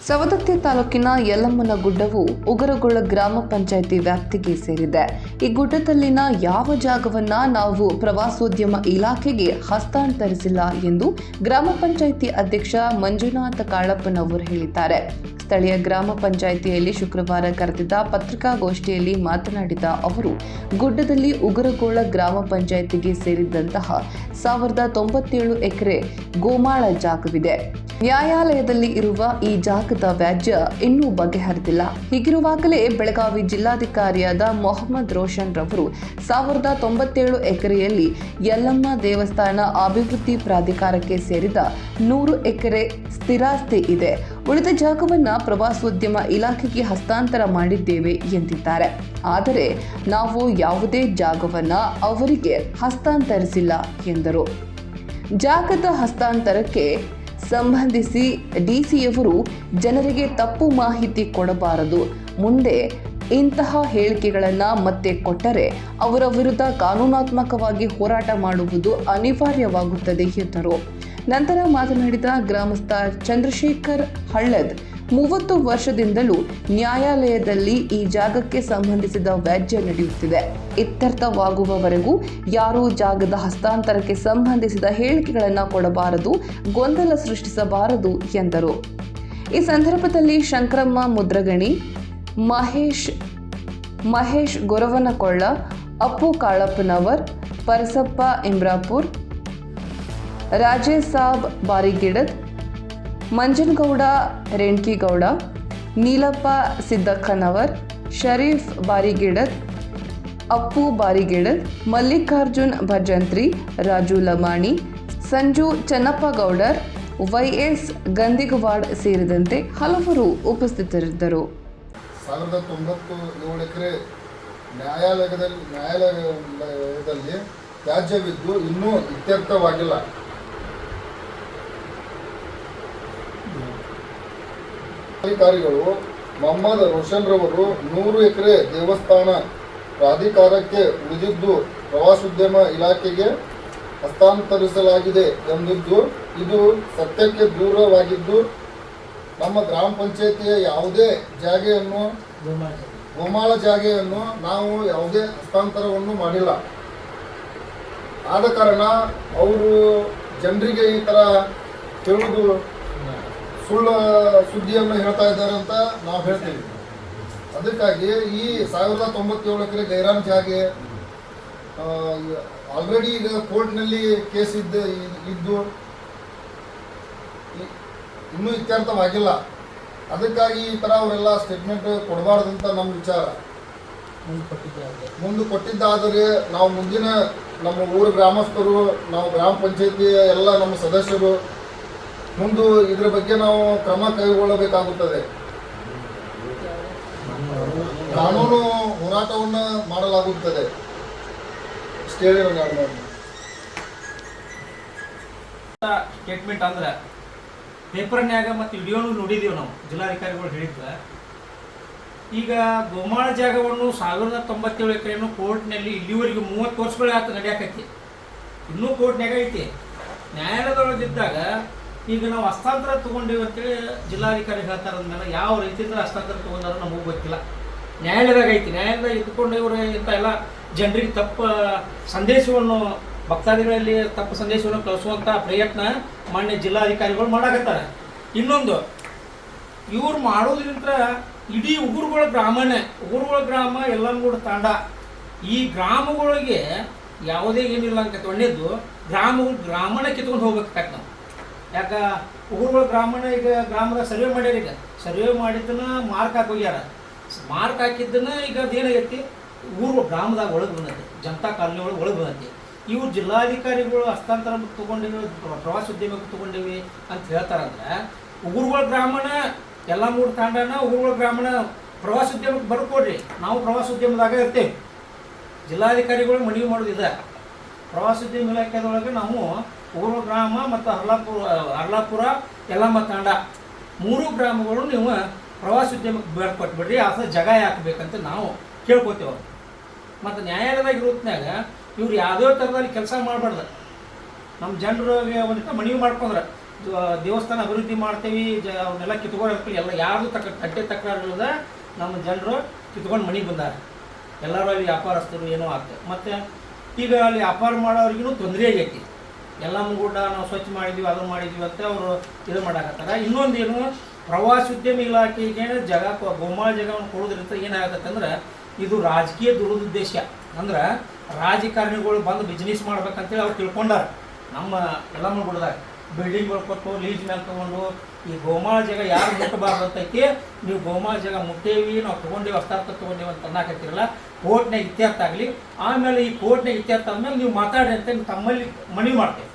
ಸವದತ್ತಿ ತಾಲೂಕಿನ ಯಲ್ಲಮ್ಮನ ಗುಡ್ಡವು ಉಗರಗೊಳ್ಳ ಗ್ರಾಮ ಪಂಚಾಯಿತಿ ವ್ಯಾಪ್ತಿಗೆ ಸೇರಿದೆ. ಈ ಗುಡ್ಡದಲ್ಲಿನ ಯಾವ ಜಾಗವನ್ನ ನಾವು ಪ್ರವಾಸೋದ್ಯಮ ಇಲಾಖೆಗೆ ಹಸ್ತಾಂತರಿಸಿಲ್ಲ ಎಂದು ಗ್ರಾಮ ಪಂಚಾಯಿತಿ ಅಧ್ಯಕ್ಷ ಮಂಜುನಾಥ ಕಾಳಪ್ಪನವರು ಹೇಳಿದ್ದಾರೆ. ಸ್ಥಳೀಯ ಗ್ರಾಮ ಪಂಚಾಯಿತಿಯಲ್ಲಿ ಶುಕ್ರವಾರ ಕರೆದಿದ್ದ ಪತ್ರಿಕಾಗೋಷ್ಠಿಯಲ್ಲಿ ಮಾತನಾಡಿದ ಅವರು, ಗುಡ್ಡದಲ್ಲಿ ಉಗರಗೊಳ್ಳ ಗ್ರಾಮ ಪಂಚಾಯಿತಿಗೆ ಸೇರಿದಂತಹ 1097 ಎಕರೆ ಗೋಮಾಳ ಜಾಗವಿದೆ. ನ್ಯಾಯಾಲಯದಲ್ಲಿ ಇರುವ ಈ ಜಾಗದ ವ್ಯಾಜ್ಯ ಇನ್ನೂ ಬಗೆಹರಿದಿಲ್ಲ. ಹೀಗಿರುವಾಗಲೇ ಬೆಳಗಾವಿ ಜಿಲ್ಲಾಧಿಕಾರಿಯಾದ ಮೊಹಮ್ಮದ್ ರೋಷನ್ ರವರು 1097 ಎಕರೆಯಲ್ಲಿ ಯಲ್ಲಮ್ಮ ದೇವಸ್ಥಾನ ಅಭಿವೃದ್ಧಿ ಪ್ರಾಧಿಕಾರಕ್ಕೆ ಸೇರಿದ 100 ಎಕರೆ ಸ್ಥಿರಾಸ್ತಿ ಇದೆ. ಉಳಿದ ಜಾಗವನ್ನ ಪ್ರವಾಸೋದ್ಯಮ ಇಲಾಖೆಗೆ ಹಸ್ತಾಂತರ ಮಾಡಿದ್ದೇವೆ ಎಂದಿದ್ದಾರೆ. ಆದರೆ ನಾವು ಯಾವುದೇ ಜಾಗವನ್ನ ಅವರಿಗೆ ಹಸ್ತಾಂತರಿಸಿಲ್ಲ ಎಂದರು. ಜಾಗದ ಹಸ್ತಾಂತರಕ್ಕೆ ಸಂಬಂಧಿಸಿ ಡಿಸಿಯವರು ಜನರಿಗೆ ತಪ್ಪು ಮಾಹಿತಿ ಕೊಡಬಾರದು. ಮುಂದೆ ಇಂತಹ ಹೇಳಿಕೆಗಳನ್ನು ಮತ್ತೆ ಕೊಟ್ಟರೆ ಅವರ ವಿರುದ್ಧ ಕಾನೂನಾತ್ಮಕವಾಗಿ ಹೋರಾಟ ಮಾಡುವುದು ಅನಿವಾರ್ಯವಾಗುತ್ತದೆ ಎಂದರು. ನಂತರ ಮಾತನಾಡಿದ ಗ್ರಾಮಸ್ಥ ಚಂದ್ರಶೇಖರ್ ಹಳ್ಳದ್, 30 ವರ್ಷದಿಂದಲೂ ನ್ಯಾಯಾಲಯದಲ್ಲಿ ಈ ಜಾಗಕ್ಕೆ ಸಂಬಂಧಿಸಿದ ವ್ಯಾಜ್ಯ ನಡೆಯುತ್ತಿದೆ. ಇತ್ಯರ್ಥವಾಗುವವರೆಗೂ ಯಾರೂ ಜಾಗದ ಹಸ್ತಾಂತರಕ್ಕೆ ಸಂಬಂಧಿಸಿದ ಹೇಳಿಕೆಗಳನ್ನು ಕೊಡಬಾರದು, ಗೊಂದಲ ಸೃಷ್ಟಿಸಬಾರದು ಎಂದರು. ಈ ಸಂದರ್ಭದಲ್ಲಿ ಶಂಕರಮ್ಮ ಮುದ್ರಗಣಿ, ಮಹೇಶ್ ಗೊರವನಕೊಳ್ಳ, ಅಪ್ಪು ಕಾಳಪ್ಪನವರ್, ಪರಸಪ್ಪ ಇಂಬ್ರಾಪುರ್, ರಾಜೇಶ್ ಸಾಬ್ ಬಾರಿಗಿಡದ್, ಮಂಜನಗೌಡ ರೇಣ್ಕಿಗೌಡ, ನೀಲಪ್ಪ ಸಿದ್ದಕ್ಕನವರ್, ಶರೀಫ್ ಬಾರಿಗಿಡದ್, ಅಪ್ಪು ಬಾರಿಗಿಡದ್, ಮಲ್ಲಿಕಾರ್ಜುನ್ ಭಜಂತ್ರಿ, ರಾಜು ಲಮಾಣಿ, ಸಂಜು ಚನ್ನಪ್ಪಗೌಡರ್, ವೈಎಸ್ ಗಂದಿಗವಾಡ್ ಸೇರಿದಂತೆ ಹಲವರು ಉಪಸ್ಥಿತರಿದ್ದರು. 1097 ಎಕರೆ ನ್ಯಾಯಾಲಯದಲ್ಲಿ ವ್ಯಾಜ್ಯವಿದ್ದು ಇನ್ನೂ ಇತ್ಯರ್ಥವಾಗಿಲ್ಲ. ಅಧಿಕಾರಿಗಳು ಮೊಹಮ್ಮದ್ ರೋಷನ್ ರವರು 100 ಎಕರೆ ದೇವಸ್ಥಾನ ಪ್ರಾಧಿಕಾರಕ್ಕೆ ಉಳಿದಿದ್ದು ಪ್ರವಾಸೋದ್ಯಮ ಇಲಾಖೆಗೆ ಹಸ್ತಾಂತರಿಸಲಾಗಿದೆ ಎಂದಿದ್ದು ಇದು ಸತ್ಯಕ್ಕೆ ದೂರವಾಗಿದ್ದು, ನಮ್ಮ ಗ್ರಾಮ ಪಂಚಾಯಿತಿಯ ಯಾವುದೇ ಜಾಗೆಯನ್ನು ಗೋಮಾಳ ಜಾಗೆಯನ್ನು ನಾವು ಯಾವುದೇ ಹಸ್ತಾಂತರವನ್ನು ಮಾಡಿಲ್ಲ. ಆದ ಕಾರಣ ಅವರು ಜನರಿಗೆ ಈ ಥರ ಹೇಳುವುದು ಸುಳ್ಳು ಸುದ್ದಿಯನ್ನು ಹೇಳ್ತಾ ಇದ್ದಾರೆ ಅಂತ ನಾವು ಹೇಳ್ತೀವಿ. ಅದಕ್ಕಾಗಿ ಈ 1097 ಎಕರೆ ಗೈರಾನ್ ಜಾಗೆ ಆಲ್ರೆಡಿ ಈಗ ಕೋರ್ಟ್ನಲ್ಲಿ ಕೇಸ್ ಇದ್ದು ಇನ್ನೂ ಇತ್ಯರ್ಥವಾಗಿಲ್ಲ. ಅದಕ್ಕಾಗಿ ಈ ಥರ ಅವರೆಲ್ಲ ಸ್ಟೇಟ್ಮೆಂಟ್ ಕೊಡಬಾರ್ದಂತ ನಮ್ಮ ವಿಚಾರ. ಮುಂದೆ ಕೊಟ್ಟಿದ್ದಾದರೆ ನಾವು ಮುಂದಿನ ನಮ್ಮ ಊರ ಗ್ರಾಮಸ್ಥರು, ನಾವು ಗ್ರಾಮ ಪಂಚಾಯತಿ ಎಲ್ಲ ನಮ್ಮ ಸದಸ್ಯರು ಮುಂದೆ ಇದರ ಬಗ್ಗೆ ನಾವು ಕ್ರಮ ಕೈಗೊಳ್ಳಬೇಕಾಗುತ್ತದೆ. ಕಾನೂನು ಹೋರಾಟವನ್ನು ಮಾಡಲಾಗುತ್ತದೆ. ಸ್ಟೇಟ್ಮೆಂಟ್ ಅಂದ್ರೆ ಪೇಪರ್ನ್ಯಾಗ ಮತ್ತು ವಿಡಿಯೋನು ನೋಡಿದೀವಿ ನಾವು, ಜಿಲ್ಲಾಧಿಕಾರಿಗಳು ಹೇಳಿದ್ರೆ. ಈಗ ಗೋಮಾಳ ಜಾಗವನ್ನು 1097 ಎಕರೆಯನ್ನು ಕೋರ್ಟ್ನಲ್ಲಿ ಇಲ್ಲಿವರೆಗೂ 30 ವರ್ಷಗಳ ನಡೆಯಾಕೈತಿ. ಇನ್ನೂ ಕೋರ್ಟ್ನಾಗ ಐತಿ. ನ್ಯಾಯಾಲಯದೊಳಗಿದ್ದಾಗ ಈಗ ನಾವು ಹಸ್ತಾಂತರ ತೊಗೊಂಡೇವಿ ಅಂತೇಳಿ ಜಿಲ್ಲಾಧಿಕಾರಿ ಹೇಳ್ತಾರೆ. ಅಂದಮೇಲೆ ಯಾವ ರೀತಿಯಿಂದ ಹಸ್ತಾಂತರ ತೊಗೊಂಡಾರ ನಮಗೂ ಗೊತ್ತಿಲ್ಲ. ನ್ಯಾಯಾಲಯದಾಗ ಐತಿ. ನ್ಯಾಯಾಲಯದಾಗ ಇದ್ದುಕೊಂಡು ಇವರು ಇಂಥ ಎಲ್ಲ ಜನರಿಗೆ ತಪ್ಪು ಸಂದೇಶವನ್ನು, ಭಕ್ತಾದಿಗಳಲ್ಲಿ ತಪ್ಪು ಸಂದೇಶವನ್ನು ಕಳಿಸುವಂಥ ಪ್ರಯತ್ನ ಮಾನ್ಯ ಜಿಲ್ಲಾಧಿಕಾರಿಗಳು ಮಾಡಾಕತ್ತಾರೆ. ಇನ್ನೊಂದು, ಇವ್ರು ಮಾಡೋದ್ರಿಂದ ಇಡೀ ಉಗುರುಗಳ ಗ್ರಾಮ ಯಲ್ಲಮ್ಮನ ತಾಂಡ, ಈ ಗ್ರಾಮಗಳಿಗೆ ಯಾವುದೇ ಏನಿಲ್ಲ ಅಂತ ಒಳ್ಳೆಯದು ಗ್ರಾಮನ ಕಿತ್ಕೊಂಡು ಹೋಗ್ಬೇಕಾಯ್ತು ನಾವು. ಯಾಕೆ ಉಗುರುಗಳ ಗ್ರಾಮನ ಈಗ ಗ್ರಾಮದ ಸರ್ವೆ ಮಾಡ್ಯಾರ. ಈಗ ಸರ್ವೆ ಮಾಡಿದ್ದನ್ನ ಮಾರ್ಕ್ ಹಾಕಿ ಹೋಗ್ಯಾರ. ಮಾರ್ಕ್ ಹಾಕಿದ್ದನ್ನ ಈಗ ಅದೇನಾಗೈತಿ, ಊರು ಗ್ರಾಮದಾಗ ಒಳಗೆ ಬಂದೈತಿ, ಜನತಾ ಕಾಲನಿ ಒಳಗೆ ಬಂದೈತಿ. ಇವು ಜಿಲ್ಲಾಧಿಕಾರಿಗಳು ಹಸ್ತಾಂತರ ತೊಗೊಂಡಿವಿ, ಪ್ರವಾಸೋದ್ಯಮಕ್ಕೆ ತೊಗೊಂಡಿವಿ ಅಂತ ಹೇಳ್ತಾರಂದ್ರೆ, ಉಗುರುಗಳ ಗ್ರಾಮನ ಯಲ್ಲಮ್ಮನ ತಾಂಡನ ಉಗುರುಗಳ ಗ್ರಾಮನ ಪ್ರವಾಸೋದ್ಯಮಕ್ಕೆ ಬರ್ಕೊಡ್ರಿ, ನಾವು ಪ್ರವಾಸೋದ್ಯಮದಾಗ ಇರ್ತೇವೆ. ಜಿಲ್ಲಾಧಿಕಾರಿಗಳು ಮನವಿ ಮಾಡೋದಿದೆ. ಪ್ರವಾಸೋದ್ಯಮ ಇಲಾಖೆದೊಳಗೆ ನಾವು ಉಗುರುಗಳ ಗ್ರಾಮ ಮತ್ತು ಹರ್ಲಾಪುರ ಯಲ್ಲಮ್ಮ ತಾಂಡ 3 ಗ್ರಾಮಗಳು ನೀವು ಪ್ರವಾಸೋದ್ಯಮಕ್ಕೆ ಬರ್ಕೊಟ್ಬಿಡ್ರಿ. ಆ ಜಾಗ ಹಾಕಬೇಕಂತ ನಾವು ಕೇಳ್ಕೊತೇವೆ. ಮತ್ತು ನ್ಯಾಯಾಲಯದಾಗ ಇರೋತ್ನಾಗ ಇವ್ರು ಯಾವುದೇ ಥರದಲ್ಲಿ ಕೆಲಸ ಮಾಡಬಾರ್ದು. ನಮ್ಮ ಜನರಿಗೆ ಒಂದು ಮನವಿ ಮಾಡ್ಕೊಂಡ್ರೆ ದೇವಸ್ಥಾನ ಅಭಿವೃದ್ಧಿ ಮಾಡ್ತೇವೆ ಅವನ್ನೆಲ್ಲ ಕಿತ್ಕೊಂಡು ಎಲ್ಲ ಯಾರ್ದು ತಡ್ಡೆ ತಕರಾರಿಲ್ಲದ ನಮ್ಮ ಜನರು ಕಿತ್ಕೊಂಡು ಮನೆಗೆ ಬಂದಾರೆ. ಎಲ್ಲರೂ ಅಲ್ಲಿ ವ್ಯಾಪಾರಸ್ಥರು ಏನೋ ಆಗ್ತದೆ. ಮತ್ತು ಈಗ ಅಲ್ಲಿ ವ್ಯಾಪಾರ ಮಾಡೋರಿಗೂ ತೊಂದರೆ ಆಗೈತಿ. ಎಲ್ಲ ಕೂಡ ನಾವು ಸ್ವಚ್ಛ ಮಾಡಿದ್ವಿ ಅದನ್ನು ಮಾಡಿದ್ವಿ ಅಂತ ಅವರು ಇದು ಮಾಡಾಕತ್ತಾರ. ಇನ್ನೊಂದೇನು, ಪ್ರವಾಸೋದ್ಯಮ ಇಲಾಖೆಗೆ ಗೋಮಾಳ ಜಾಗವನ್ನು ಕೊಡೋದ್ರಿಂದ ಏನಾಗತ್ತೆ ಅಂದ್ರೆ ಇದು ರಾಜಕೀಯ ದುರುದ್ದೇಶ. ಅಂದ್ರೆ ರಾಜಕಾರಣಿಗಳು ಬಂದು ಬಿಸ್ನೆಸ್ ಮಾಡ್ಬೇಕಂತೇಳಿ ಅವ್ರು ತಿಳ್ಕೊಂಡಾರ. ನಮ್ಮ ಎಲ್ಲ ಗುಡ್ದಾಗ ಬಿಲ್ಡಿಂಗ್ಗಳು ಕೊಟ್ಟು ಲೀಸ್ ಮೇಲೆ ತೊಗೊಂಡು ಈ ಗೋಮಾಳ ಜಾಗ ಯಾರು ಮುಟ್ಟಬಾರ್ದು ಅಂತೈತಿ. ನೀವು ಗೋಮಾಳ ಜಾಗ ಮುಟ್ಟೇವಿ, ನಾವು ತೊಗೊಂಡೇವಿ, ಹಸ್ತಾರ್ಥ ತೊಗೊಂಡೇವಿ ಅಂತ ಅನ್ನಕತ್ತಿರಲ್ಲ. ಕೋರ್ಟ್ನಾಗ ಇತ್ಯರ್ಥ ಆಗಲಿ. ಆಮೇಲೆ ಈ ಕೋರ್ಟ್ನಾಗ ಇತ್ಯರ್ಥ ಆದಮೇಲೆ ನೀವು ಮಾತಾಡಿ ಅಂತ ತಮ್ಮಲ್ಲಿ ಮನವಿ ಮಾಡ್ತೇವೆ.